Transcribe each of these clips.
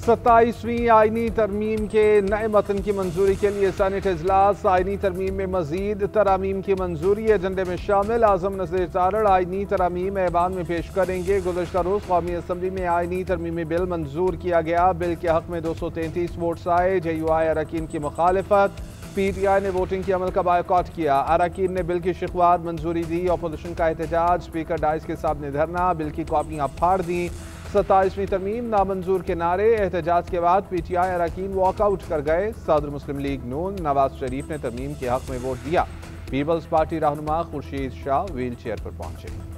27वीं आईनी तरमीम के नए मतन की मंजूरी के लिए सेनेट इजलास। आईनी तरमीम में मजीद तरामीम की मंजूरी एजेंडे में शामिल। आजम नज़ीर तारड़ आईनी तरामीम ऐवान में पेश करेंगे। गुज़श्ता रोज़ कौमी असम्बली में आईनी तरमीमी बिल मंजूर किया गया। बिल के हक में 233 वोट्स आए। JUI अरकान की मुखालिफत। PTI ने वोटिंग के अमल का बायकॉट किया। अरकान ने बिल की शिकवार मंजूरी दी। अपोजिशन का एहतजाज। स्पीकर डाइस के सामने धरना। बिल की कॉपियां फाड़ दी। 27वीं तरमीम नामंजूर के नारे। एहतजाज के बाद PTI अरकान वॉकआउट कर गए। सदर मुस्लिम लीग नून नवाज शरीफ ने तरमीम के हक में वोट दिया। पीपल्स पार्टी रहनुमा खुर्शीद शाह व्हील चेयर पर पहुंचे।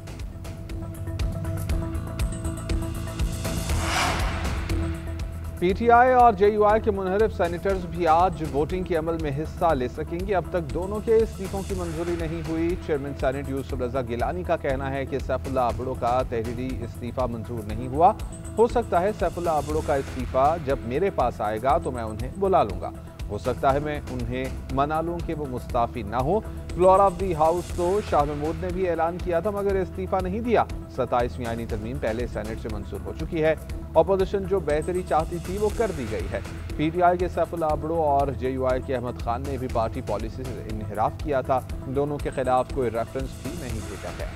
PTI और JUI के मुनहरिफ सेनेटर्स भी आज वोटिंग के अमल में हिस्सा ले सकेंगे। अब तक दोनों के इस्तीफों की मंजूरी नहीं हुई। चेयरमैन सेनेट यूसुफ रजा गिलानी का कहना है कि सैफुल्लाह अबड़ो का तहरीरी इस्तीफा मंजूर नहीं हुआ। हो सकता है सैफुल्लाह अबड़ो का इस्तीफा जब मेरे पास आएगा तो मैं उन्हें बुला लूंगा। हो सकता है मैं उन्हें मना लूं कि वो मुस्ताफी ना हो। फ्लोर ऑफ दी हाउस तो शाह महमूद ने भी ऐलान किया था मगर इस्तीफा नहीं दिया। 27वीं आईनी तरमीम पहले सेनेट से मंजूर हो चुकी है। अपोजिशन जो बेहतरी चाहती थी वो कर दी गई है। PTI के सैफुल्लाह अबड़ो और JUI के अहमद खान ने भी पार्टी पॉलिसी से इन्हिराफ किया था। दोनों के खिलाफ कोई रेफरेंस भी नहीं भेजा गया।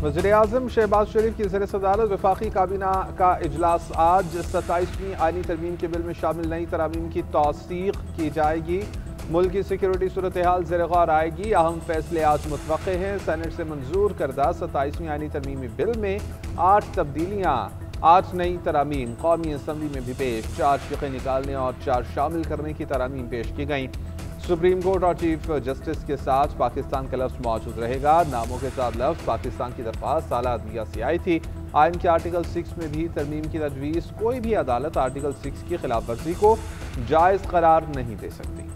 वज़ीर-ए-आज़म शहबाज शरीफ की ज़ेर सदारत वफाकी काबीना का इजलास आज। 27वीं आईनी तरमीम के बिल में शामिल नई तरामीम की तौसीक़ की जाएगी। मुल्क की सिक्योरिटी सूरत हाल ज़ेर गौर आएगी। अहम फैसले आज मुतवक्के हैं। सेनेट से मंजूर करदा 27वीं आईनी तरमीमी बिल में 8 तब्दीलियाँ, 8 नई तरामीम कौमी असम्बली में भी पेश। 4 शिक़े निकालने और 4 शामिल करने की तरामीम पेश की गई। सुप्रीम कोर्ट और चीफ जस्टिस के साथ पाकिस्तान का लफ्ज़ मौजूद रहेगा। नामों के साथ लफ्ज़ पाकिस्तान की दरख्वास्त आला अदलिया से आई थी। आइन के आर्टिकल 6 में भी तरमीम की तजवीज़। कोई भी अदालत आर्टिकल 6 की खिलाफ वर्जी को जायज़ करार नहीं दे सकती।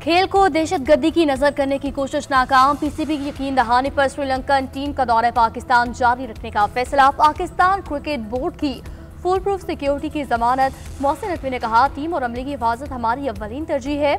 खेल को दहशतगर्दी की नजर करने की कोशिश नाकाम। PCB की यकीन दहाने पर श्रीलंकन टीम का दौरा पाकिस्तान जारी रखने का फैसला। पाकिस्तान क्रिकेट बोर्ड की फुल प्रूफ सिक्योरिटी की जमानत। मोहसिन नकवी ने कहा, टीम और अमले की हिफाजत हमारी अव्वलीन तरजीह है।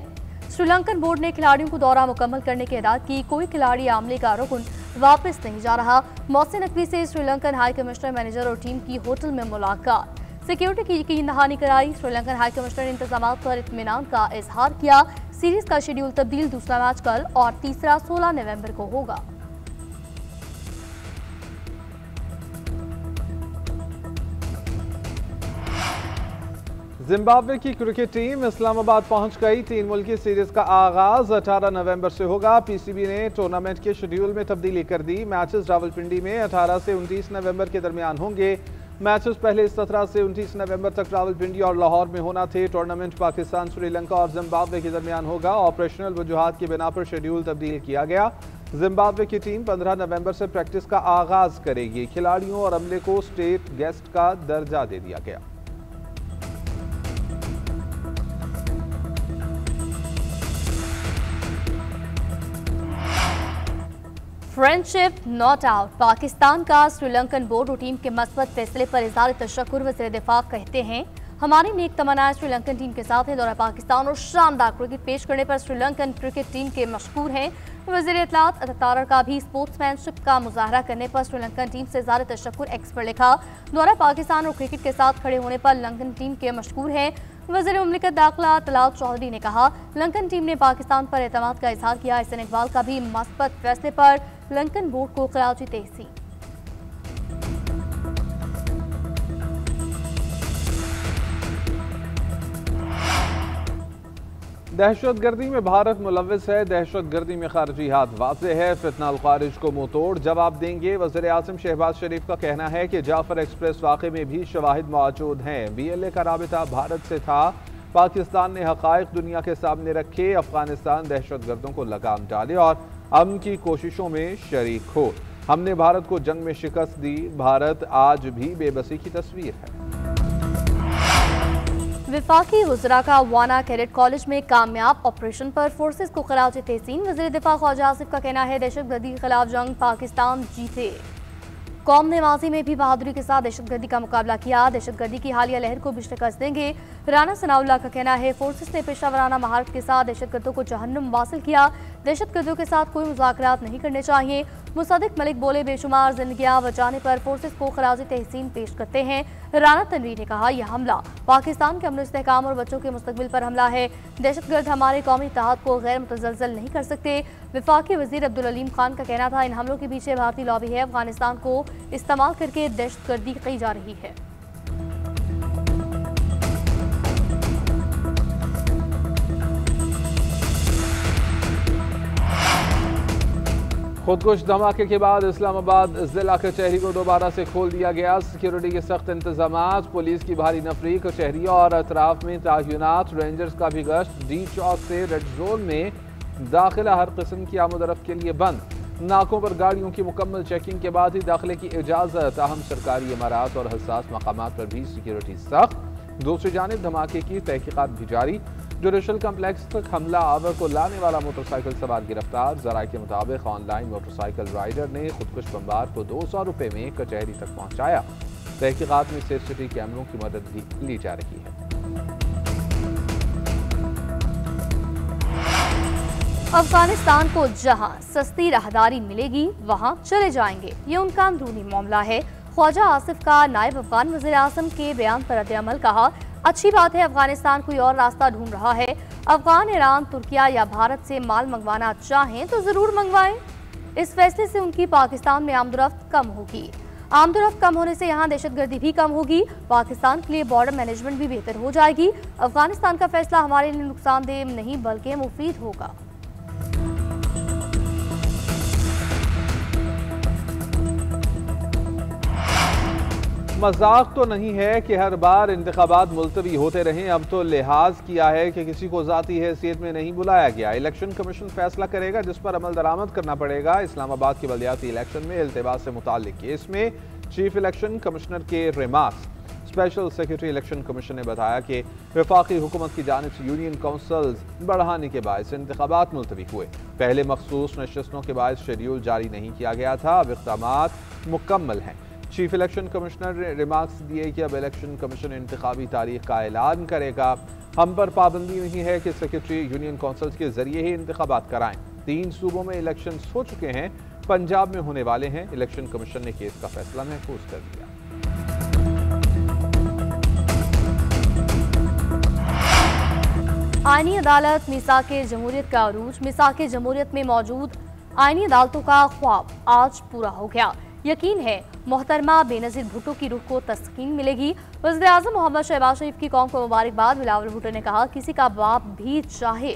श्रीलंकन बोर्ड ने खिलाड़ियों को दौरा मुकम्मल करने की हिदायत की। कोई खिलाड़ी आमले का रुकन वापस नहीं जा रहा। मोहसिन नकवी से श्रीलंकन हाई कमिश्नर, मैनेजर और टीम की होटल में मुलाकात। सिक्योरिटी की यकीन दहानी कराई। श्रीलंकन हाई कमिश्नर ने इंतजामात पर इत्मीनान का इजहार किया। सीरीज का शेड्यूल तब्दील। दूसरा मैच कल और तीसरा 16 नवंबर को होगा। जिम्बाब्वे की क्रिकेट टीम इस्लामाबाद पहुंच गई। 3 मुल्की सीरीज का आगाज 18 नवंबर से होगा। PCB ने टूर्नामेंट के शेड्यूल में तब्दीली कर दी। मैचेस रावलपिंडी में 18 से 29 नवंबर के दरमियान होंगे। मैचेस पहले 17 से 29 नवंबर तक रावलपिंडी और लाहौर में होना थे। टूर्नामेंट पाकिस्तान, श्रीलंका और जिम्बाब्वे के दरमियान होगा। ऑपरेशनल वजूहात की बिना पर शेड्यूल तब्दील किया गया। जिम्बाब्वे की टीम 15 नवंबर से प्रैक्टिस का आगाज करेगी। खिलाड़ियों और अमले को स्टेट गेस्ट का दर्जा दे दिया गया। Friendship not out. पाकिस्तान का श्रीलंकन बोर्ड और टीम के मस्बत फैसले पर इज़हार तशक्कुर। वज़ीर दिफा कहते हैं, हमारी नेक तमन्नाएं श्रीलंकन टीम के साथ है। दौरा पाकिस्तान और शानदार क्रिकेट पेश करने पर श्रीलंकन क्रिकेट टीम के मशकूर हैं। वज़ीर इत्तलात तारड़ का भी स्पोर्ट्समैनशिप का मुजाहरा करने पर श्रीलंकन टीम से इज़हार तशक्कुर एक्स पर लिखा। दौरा पाकिस्तान और क्रिकेट के साथ खड़े होने पर लंकन टीम के मशकूर हैं। वज़ीर मुमलिकत दाखिला तलाल चौधरी ने कहा, लंकन टीम ने पाकिस्तान पर एतमाद का इजहार किया। एहसन इकबाल का भी मस्बत फैसले पर लंकन बोर्ड को खराजी तहसीन। दहशतगर्दी में भारत मुलव्विस है। दहशतगर्दी में खारजी हाथ वाज़ेह है। फितना अल खारिज को मुंह तोड़ जवाब देंगे। वज़ीर-ए-आज़म शहबाज शरीफ का कहना है कि जाफर एक्सप्रेस वाक़े में भी शवाहिद मौजूद हैं। BLA का राबिता भारत से था। पाकिस्तान ने हक़ाइक़ दुनिया के सामने रखे। अफगानिस्तान दहशतगर्दों को लगाम डाले और अमन की कोशिशों में शरीक हो। हमने भारत को जंग में शिकस्त दी। भारत आज भी बेबसी की तस्वीर है। वफाकी वज़रा का वाना कैडेट कॉलेज में कामयाब ऑपरेशन पर फोर्सेस को खराज तहसीन। वज़ीर दिफा ख्वाजा आसिफ का कहना है, दहशतगर्दी के खिलाफ जंग पाकिस्तान जीते। कौम ने माजी में भी बहादुरी के साथ दहशतगर्दी का मुकाबला किया। दहशतगर्दी की हालिया लहर को भी शिकस्त देंगे। राना सनाउल्लाह का कहना है, फोर्सेस ने पेशावराना महारत के साथ दहशतगर्दों को जहन्नुम वासिल किया। दहशतगर्दियों के साथ कोई मुज़ाकरात नहीं करने चाहिए। मुसद्दिक मलिक बोले, बेशुमार जिंदगियां बचाने पर फोर्सेस को खराज तहसीन पेश करते हैं। राना तनवीर ने कहा, यह हमला पाकिस्तान के अमन इस्तेहकाम और बच्चों के मुस्तकबिल पर हमला है। दहशतगर्द हमारे कौमी इत्तेहाद को गैर मुतज़लज़ल नहीं कर सकते। वफाकी वज़ीर अब्दुल अलीम खान का कहना था, इन हमलों के पीछे भारतीय लॉबी है। अफगानिस्तान को इस्तेमाल करके दहशतगर्दी की जा रही है। खुदकुश धमाके के बाद इस्लामाबाद जिला कचहरी को दोबारा से खोल दिया गया। सिक्योरिटी के सख्त इंतजाम, पुलिस की भारी नफरी, कचहरी और अतराफ में तयनात, रेंजर्स का भी गश्त। डी चौक से रेड जोन में दाखिला हर किस्म की आमदरफ्त के लिए बंद। नाकों पर गाड़ियों की मुकम्मल चेकिंग के बाद ही दाखिले की इजाजत। अहम सरकारी इमारात और हसास मकामात पर भी सिक्योरिटी सख्त। दूसरी जानिब धमाके की तहकीकात भी जारी। जुडिशल कम्प्लेक्स तक हमला आवर को लाने वाला मोटरसाइकिल सवार गिरफ्तार। जराये के मुताबिक ऑनलाइन मोटरसाइकिल राइडर ने खुदकुश बमबार को 200 रुपए में कचहरी तक पहुंचाया। तहकीकात में सीसीटीवी कैमरों की मदद भी ली जा रही है। अफगानिस्तान को जहां सस्ती राहदारी मिलेगी वहां चले जाएंगे, ये उनका अंदरूनी मामला है। ख्वाजा आसिफ का नायब अफगान वज़ीर आज़म के बयान पर रद्द-ए-अमल कहा, अच्छी बात है अफगानिस्तान कोई और रास्ता ढूंढ रहा है। अफगान ईरान, तुर्किया या भारत से माल मंगवाना चाहें तो जरूर मंगवाएं। इस फैसले से उनकी पाकिस्तान में आमदरफ्त कम होगी। आमदरफ्त कम होने से यहाँ दहशतगर्दी भी कम होगी। पाकिस्तान के लिए बॉर्डर मैनेजमेंट भी बेहतर हो जाएगी। अफगानिस्तान का फैसला हमारे लिए नुकसानदेह नहीं बल्कि मुफीद होगा। मजाक तो नहीं है कि हर बार इंतखाबात मुलतवी होते रहें। अब तो लिहाज किया है कि किसी को ज़ाती हैसियत में नहीं बुलाया गया। इलेक्शन कमीशन फैसला करेगा जिस पर अमल दरामद करना पड़ेगा। इस्लामाबाद के बलदियाती इलेक्शन में इल्तिबास से मुताल्लिक केस में चीफ इलेक्शन कमिश्नर के remarks. Special secretary election commission ने बताया कि वफाकी हुकूमत की जानिब से यूनियन काउंसिल्स बढ़ाने के बायस इंतखाबात मुलतवी हुए। पहले मखसूस नशस्तों के बायस शेड्यूल जारी नहीं किया गया था। अब इक़दामात मुकम्मल हैं। चीफ इलेक्शन कमिश्नर ने रिमार्क्स दिए कि अब इलेक्शन कमीशन इंतखाबी तारीख का ऐलान करेगा। हम पर पाबंदी नहीं है कि सेक्रेटरी यूनियन काउंसिल्स के जरिए ही इंतखाबात कराएं। 3 सूबों में इलेक्शन हो चुके हैं, पंजाब में होने वाले हैं। इलेक्शन कमीशन ने केस का फैसला महफूज कर दिया। आईनी अदालत मीसाके जमहूरियत का अरूज। मीसाके जमहूरियत में मौजूद आईनी अदालतों का ख्वाब आज पूरा हो गया। यकीन है मोहतरमा बेनज़ीर भुट्टो की रूह को तस्कीन मिलेगी। वज़ीर आज़म मोहम्मद शहबाज शरीफ की कौम को मुबारकबाद। बिलावल भुट्टो ने कहा, किसी का बाप भी चाहे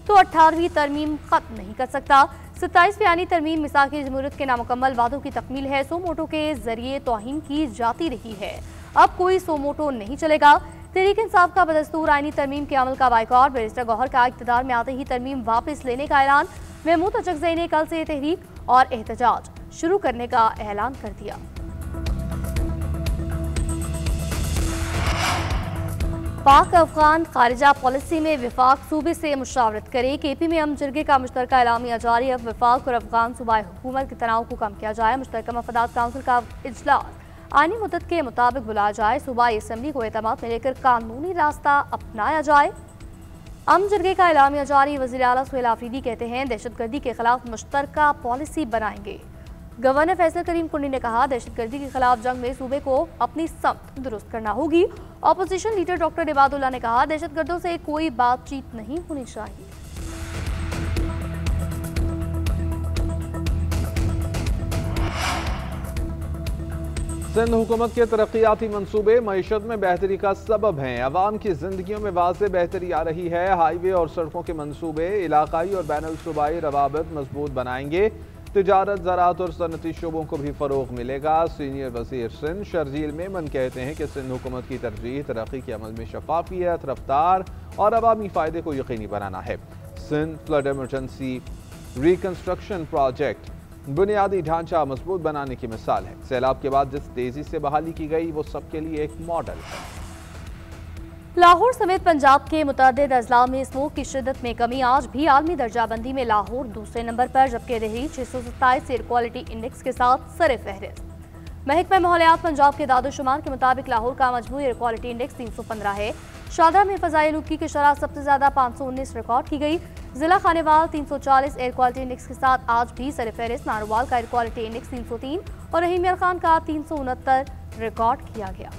तो 18वीं तरमीम खत्म नहीं कर सकता। 27वीं आईनी तरमीम मिसाके जमहूरियत के नामुकम्मल वादों की तकमील है। सो मोटो के जरिए तौहीन की जाती रही है, अब कोई सो मोटो नहीं चलेगा। तहरीक इंसाफ का बदस्तूर आईनी तरमीम के अमल का बाइकॉट। बैरिस्टर गौहर का इक़्तिदार में आते ही तरमीम वापस लेने का ऐलान। महमूद अचकज़ई ने कल से तहरीक और एहतजाज शुरू करने का ऐलान कर दिया। पाक अफगान खारिजा पॉलिसी में विफाक सूबे से मुशावरत करे। केपी में अम जरगे का मुश्तरका एलामिया जारी। अब विफाक और अफगान सूबाई हुकूमत के तनाव को कम किया जाए। मुश्तरका मफादात काउंसिल का इजलास आईनी मुद्दत के मुताबिक बुलाया जाए। सूबाई असम्बली को एतमाद में लेकर कानूनी रास्ता अपनाया जाए। अम जरगे का एलामिया जारी। वज़ीर आला सुहेल आफरीदी कहते हैं, दहशतगर्दी के खिलाफ मुश्तरका पॉलिसी बनाएंगे। गवर्नर फैसल करीम कुंडी ने कहा, दहशतगर्दी के खिलाफ जंग में सूबे को अपनी समत दुरुस्त करना होगी। ऑपोजिशन लीडर डॉक्टर इबादुल्लाह ने कहा, दहशतगर्दों से कोई बातचीत नहीं होनी चाहिए। सिंध हुकूमत के तरक्याती मंसूबे मईशत में बेहतरी का सबब हैं। अवाम की जिंदगियों में वाज़े बेहतरी आ रही है। हाईवे और सड़कों के मंसूबे इलाकाई और बैनुल सूबाई रवाबित मजबूत बनाएंगे। तिजारत, ज़राअत और सनती शोबों को भी फ़रोग़ मिलेगा। सीनियर वज़ीर सिंध शर्जील मेमन कहते हैं कि सिंध हुकूमत की तरजीह तरक्की के अमल में शफाफियत, रफ्तार और अवामी फ़ायदे को यकीनी बनाना है। Sindh flood emergency reconstruction project बुनियादी ढांचा मजबूत बनाने की मिसाल है। सैलाब के बाद जिस तेजी से बहाली की गई वो सबके लिए एक मॉडल है। लाहौर समेत पंजाब के मुतअद्दिद अजला में स्मोक की शिद्दत में कमी। आज भी आलमी दर्जाबंदी में लाहौर दूसरे नंबर पर, जबकि दिल्ली 627 एयर क्वालिटी इंडेक्स के साथ सरे फहरिस्त। महकमा माहौलियात पंजाब के दादोशुमार के मुताबिक लाहौर का मजमूई एयर क्वालिटी इंडेक्स 315 है। शादरा में फजाई आलूदगी की शरह सबसे ज्यादा 519 रिकॉर्ड की गई। जिला खानेवाल 340 एयर क्वालिटी इंडेक्स के साथ आज भी सरफहरिस्त। नारोवाल का एयर क्वालिटी इंडेक्स 303 और रहीम यार खान का 369 रिकॉर्ड किया गया।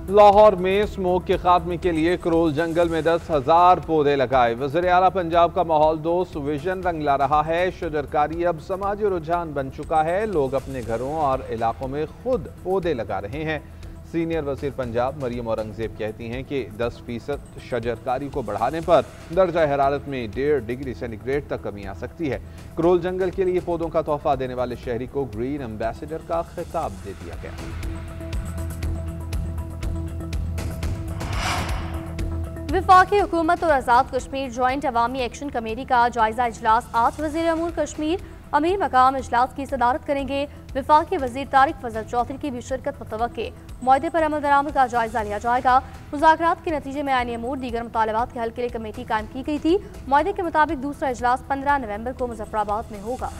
लाहौर में स्मोक के खात्मे के लिए करोल जंगल में 10,000 पौधे लगाए। वज़ीर आला पंजाब का माहौल दोस्त विजन रंग ला रहा है। शजरकारी अब समाजी रुझान बन चुका है। लोग अपने घरों और इलाकों में खुद पौधे लगा रहे हैं। सीनियर वज़ीर पंजाब मरियम औरंगजेब कहती हैं कि 10% शजरकारी को बढ़ाने पर दर्जा हरारत में 1.5 डिग्री सेंटीग्रेड तक कमी आ सकती है। करोल जंगल के लिए पौधों का तोहफा देने वाले शहरी को ग्रीन एम्बेसडर का खिताब दे दिया गया। वफाकी हुकूमत और आज़ाद कश्मीर जॉइंट अवामी एक्शन कमेटी का जायजा इजलास आज वज़ीर अमूर कश्मीर अमीर मकाम इजलास की सदारत करेंगे। वफाकी वज़ीर तारिक फजल चौधरी की भी शिरकत मुतवक्के। मुआहदे पर अमल दरामद का जायजा लिया जाएगा। मुज़ाकरात के नतीजे में आईनी अमूर दीगर मुतालबात के हल के लिए कमेटी कायम की गई थी। मुआहदे के मुताबिक दूसरा इजलास 15 नवंबर को मुजफ्फराबाद में होगा।